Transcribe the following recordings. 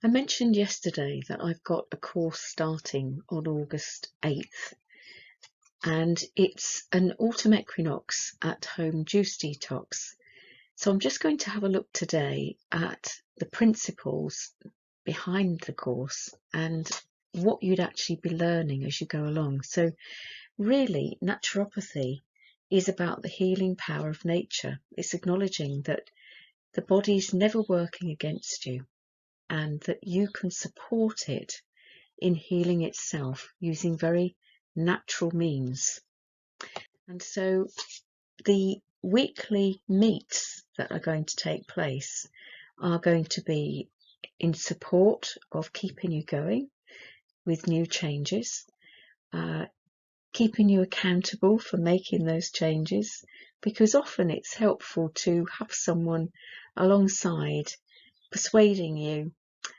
I mentioned yesterday that I've got a course starting on August 8th, and it's an autumn equinox at home juice detox. So I'm just going to have a look today at the principles behind the course and what you'd actually be learning as you go along. So really, naturopathy is about the healing power of nature. It's acknowledging that the body's never working against you and that you can support it in healing itself using very natural means. And so the weekly meets that are going to take place are going to be in support of keeping you going with new changes, keeping you accountable for making those changes, because often it's helpful to have someone alongside persuading you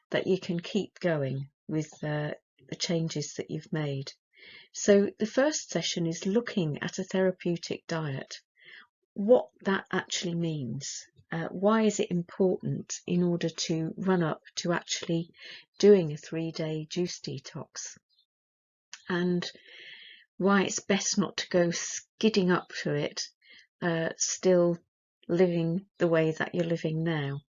that you can keep going with the changes that you've made. So the first session is looking at a therapeutic diet, what that actually means. Why is it important in order to run up to actually doing a 3-day juice detox? And why it's best not to go skidding up to it, still living the way that you're living now.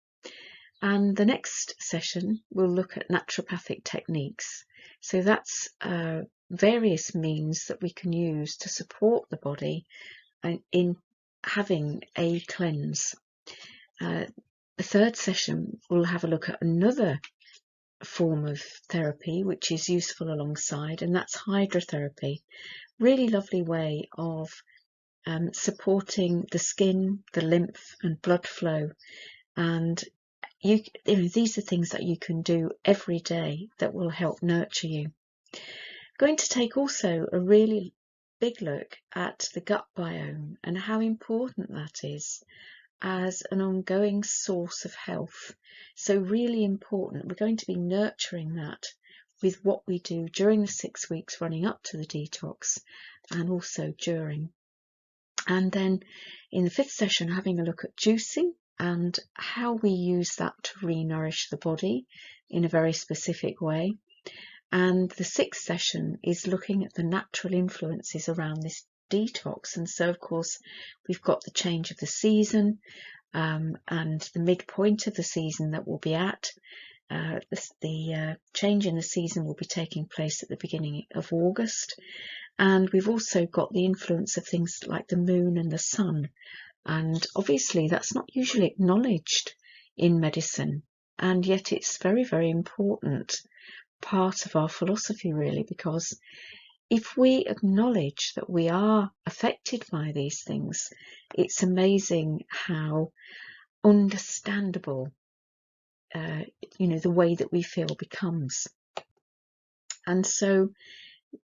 And the next session will look at naturopathic techniques. So that's various means that we can use to support the body in having a cleanse. The third session will have a look at another form of therapy which is useful alongside, and that's hydrotherapy. Really lovely way of supporting the skin, the lymph and blood flow. And you know, these are things that you can do every day that will help nurture you. Going to take also a really big look at the gut biome and how important that is as an ongoing source of health. So really important. We're going to be nurturing that with what we do during the 6 weeks running up to the detox and also during. And then in the 5th session, having a look at juicing and how we use that to re-nourish the body in a very specific way. And the 6th session is looking at the natural influences around this detox. And so, of course, we've got the change of the season and the midpoint of the season that we'll be at. The change in the season will be taking place at the beginning of August. And we've also got the influence of things like the moon and the sun. And obviously that's not usually acknowledged in medicine. And yet it's very, very important part of our philosophy, really, because if we acknowledge that we are affected by these things, it's amazing how understandable the way that we feel becomes. And so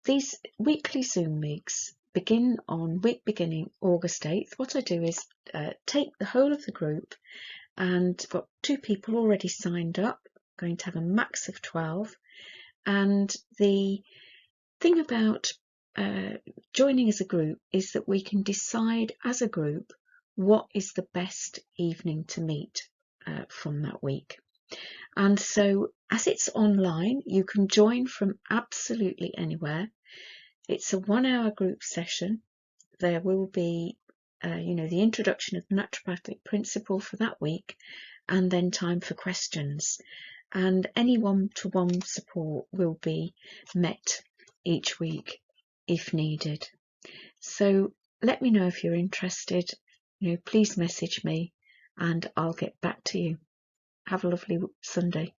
these weekly Zoom weeks begin on week beginning August 8th. What I do is take the whole of the group, and I've got 2 people already signed up, going to have a max of 12. And the thing about joining as a group is that we can decide as a group what is the best evening to meet from that week. And so as it's online, you can join from absolutely anywhere. It's a 1-hour group session. There will be the introduction of the naturopathic principle for that week, and then time for questions. And any one-to-one support will be met each week if needed. So let me know if you're interested. Please message me and I'll get back to you. Have a lovely Sunday.